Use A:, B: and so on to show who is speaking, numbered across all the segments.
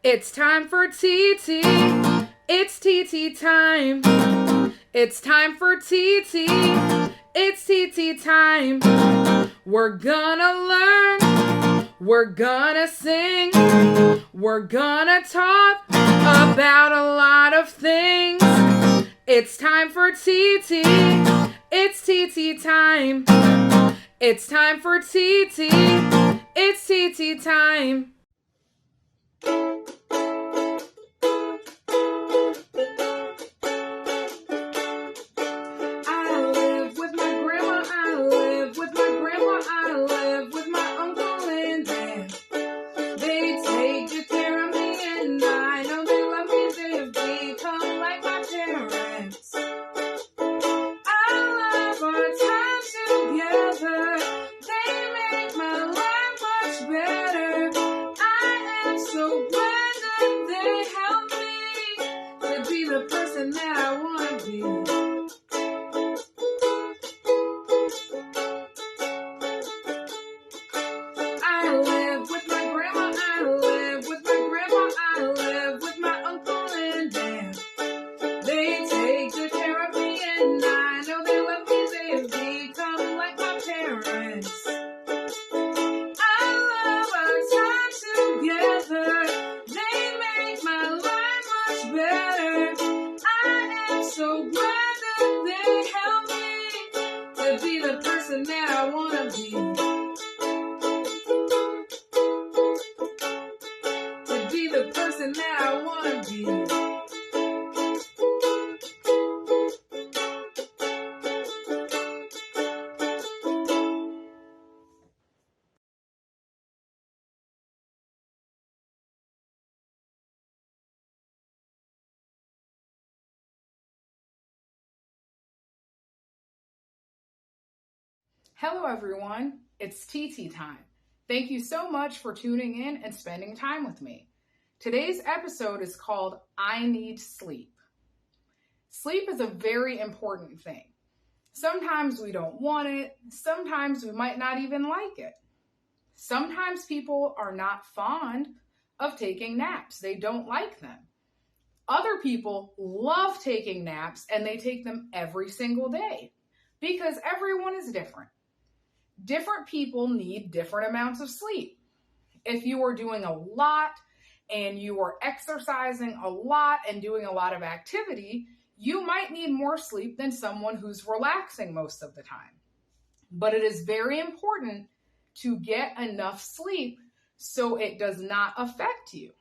A: It's time for Titi. It's Titi time. It's time for Titi. It's Titi time. We're gonna learn. We're gonna sing. We're gonna talk about a lot of things. It's time for Titi. It's Titi time. It's time for Titi. It's Titi time. I live with my grandma, I live with my grandpa, I live with my uncle and aunt. They take good care of me and I know they love me, they have become like my parents. I love our time together, they make my life much better. I am so glad that they help me to be the person that I want to be. I live with my grandma, I live with my grandpa, I live with my uncle and aunt. They take good care of me and I know they love me, they have become like my parents. I love our time together, they make my life much better. I am so glad that they help me to be the person that I want to be. The person that I want to be. Hello everyone, it's Titi time. Thank you so much for tuning in and spending time with me. Today's episode is called I Need Sleep. Sleep is a very important thing. Sometimes we don't want it, sometimes we might not even like it. Sometimes people are not fond of taking naps, they don't like them. Other people love taking naps and they take them every single day because everyone is different. Different people need different amounts of sleep. If you are doing a lot and you are exercising a lot and doing a lot of activity, you might need more sleep than someone who's relaxing most of the time. But it is very important to get enough sleep so it does not affect you.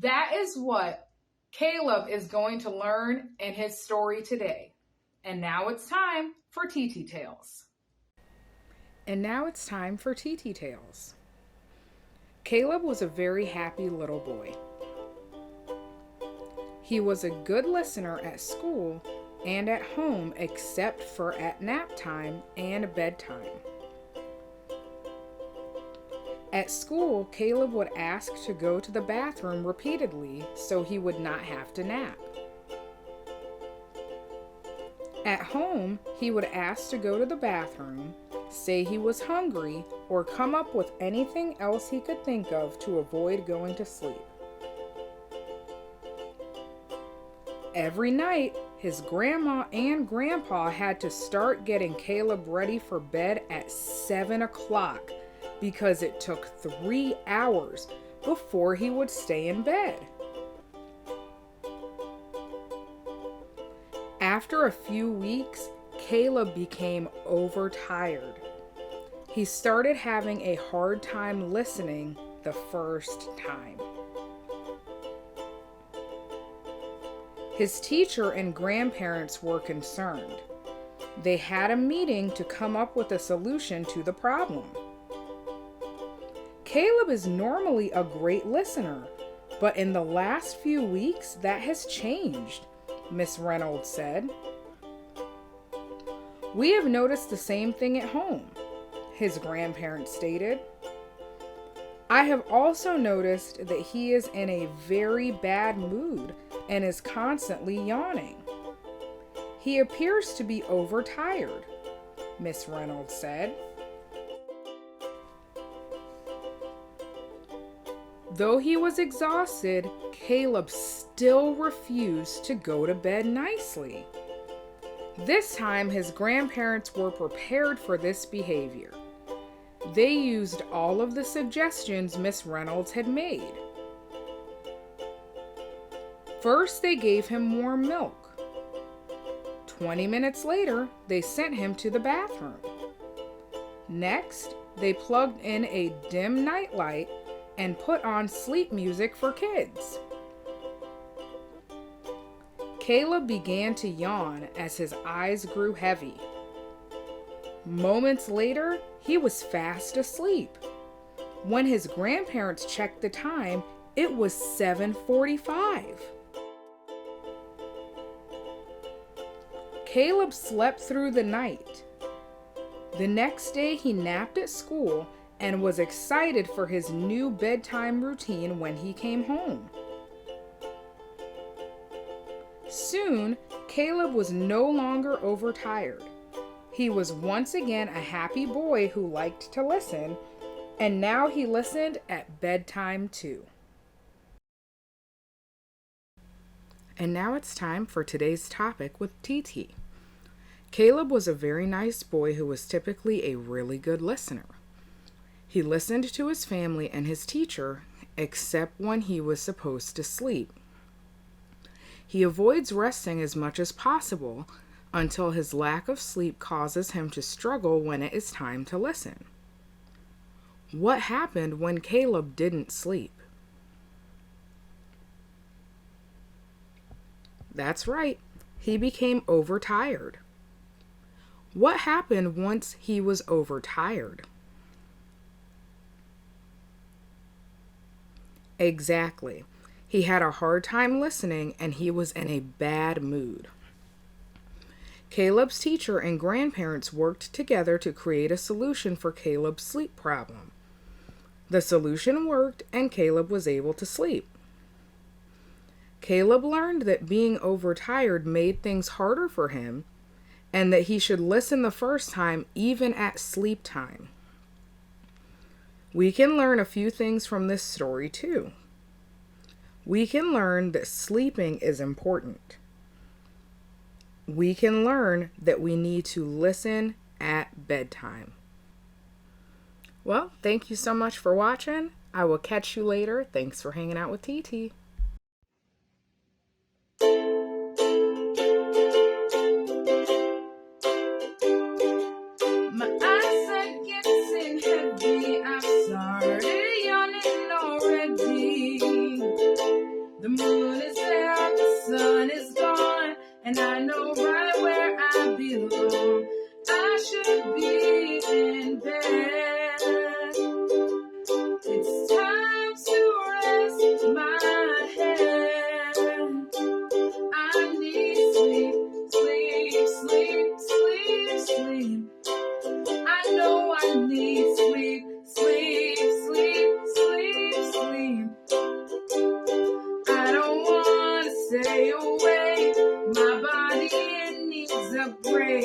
A: That is what Caleb is going to learn in his story today. And now it's time for Titi Tales. And now it's time for Titi Tales. Caleb was a very happy little boy. He was a good listener at school and at home except for at nap time and bedtime. At school, Caleb would ask to go to the bathroom repeatedly so he would not have to nap. At home, he would ask to go to the bathroom, say he was hungry, or come up with anything else he could think of to avoid going to sleep. Every night, his grandma and grandpa had to start getting Caleb ready for bed at 7 o'clock because it took 3 hours before he would stay in bed. After a few weeks, Caleb became overtired. He started having a hard time listening the first time. His teacher and grandparents were concerned. They had a meeting to come up with a solution to the problem. Caleb is normally a great listener, but in the last few weeks that has changed, Miss Reynolds said. We have noticed the same thing at home, his grandparents stated. I have also noticed that he is in a very bad mood and is constantly yawning. He appears to be overtired, Miss Reynolds said. Though he was exhausted, Caleb still refused to go to bed nicely. This time, his grandparents were prepared for this behavior. They used all of the suggestions Miss Reynolds had made. First, they gave him warm milk. 20 minutes later, they sent him to the bathroom. Next, they plugged in a dim nightlight and put on sleep music for kids. Caleb began to yawn as his eyes grew heavy. Moments later, he was fast asleep. When his grandparents checked the time, it was 7:45. Caleb slept through the night. The next day, he napped at school and was excited for his new bedtime routine when he came home. Soon, Caleb was no longer overtired. He was once again a happy boy who liked to listen, and now he listened at bedtime too. And now it's time for today's topic with Titi. Caleb was a very nice boy who was typically a really good listener. He listened to his family and his teacher, except when he was supposed to sleep. He avoids resting as much as possible until his lack of sleep causes him to struggle when it is time to listen. What happened when Caleb didn't sleep? That's right, he became overtired. What happened once he was overtired? Exactly. He had a hard time listening and he was in a bad mood. Caleb's teacher and grandparents worked together to create a solution for Caleb's sleep problem. The solution worked and Caleb was able to sleep. Caleb learned that being overtired made things harder for him and that he should listen the first time even at sleep time. We can learn a few things from this story too. We can learn that sleeping is important. We can learn that we need to listen at bedtime. Well, thank you so much for watching. I will catch you later. Thanks for hanging out with Titi. My eyes are getting heavy. I'm sorry, yawning already. The moon is out, the sun is gone, and I know right where I belong. I should be in bed. It's time to rest my head. I need sleep, sleep, sleep, sleep, sleep. I know I need sleep, sleep, sleep, sleep, sleep. I don't want to stay awake. My body needs a break.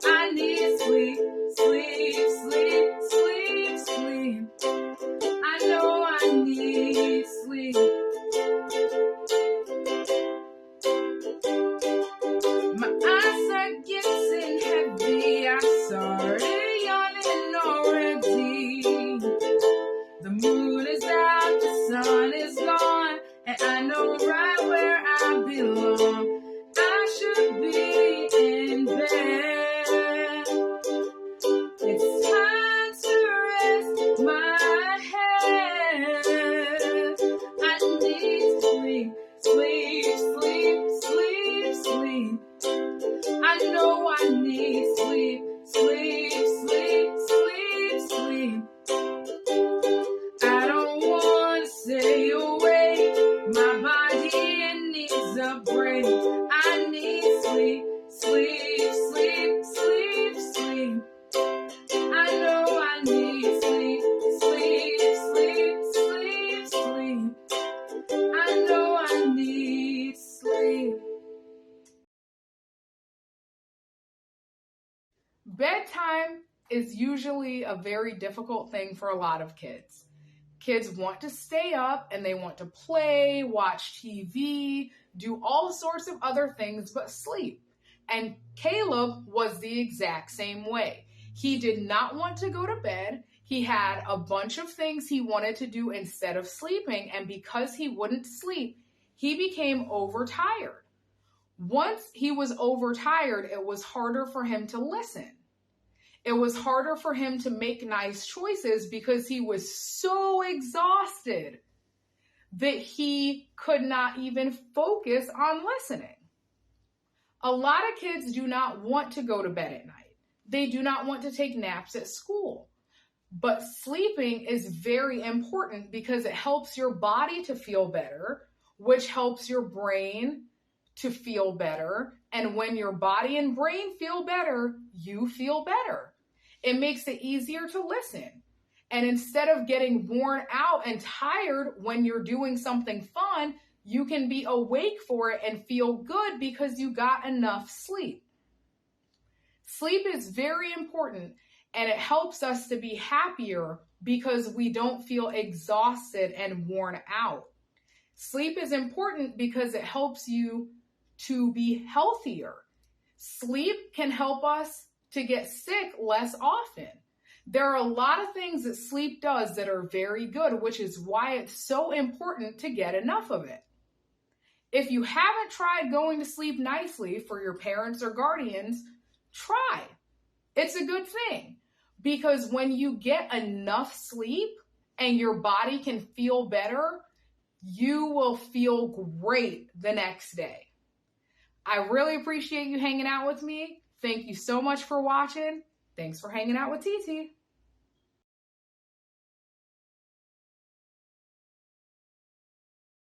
A: I need sleep, sleep, sleep, sleep, sleep. I know I need sleep. My eyes are getting heavy. I'm sorry, yawning already. The moon is out, the sun is gone, and I know right where I belong. I should be in bed. It's time to rest my head. I need sleep, sleep, sleep, sleep, sleep. I know I need sleep, sleep, sleep, sleep, sleep. I don't want to stay awake. My body needs a break. I need sleep, sleep, sleep, sleep, sleep. I know I need sleep, sleep, sleep, sleep, sleep. I know I need sleep. Bedtime is usually a very difficult thing for a lot of kids. Kids want to stay up and they want to play, watch TV, do all sorts of other things but sleep. And Caleb was the exact same way. He did not want to go to bed. He had a bunch of things he wanted to do instead of sleeping. And because he wouldn't sleep, he became overtired. Once he was overtired, it was harder for him to listen. It was harder for him to make nice choices because he was so exhausted that he could not even focus on listening. A lot of kids do not want to go to bed at night. They do not want to take naps at school. But sleeping is very important because it helps your body to feel better, which helps your brain to feel better. And when your body and brain feel better, you feel better. It makes it easier to listen. And instead of getting worn out and tired when you're doing something fun, you can be awake for it and feel good because you got enough sleep. Sleep is very important, and it helps us to be happier because we don't feel exhausted and worn out. Sleep is important because it helps you to be healthier. Sleep can help us to get sick less often. There are a lot of things that sleep does that are very good, which is why it's so important to get enough of it. If you haven't tried going to sleep nicely for your parents or guardians, try. It's a good thing because when you get enough sleep and your body can feel better, you will feel great the next day. I really appreciate you hanging out with me. Thank you so much for watching. Thanks for hanging out with Titi.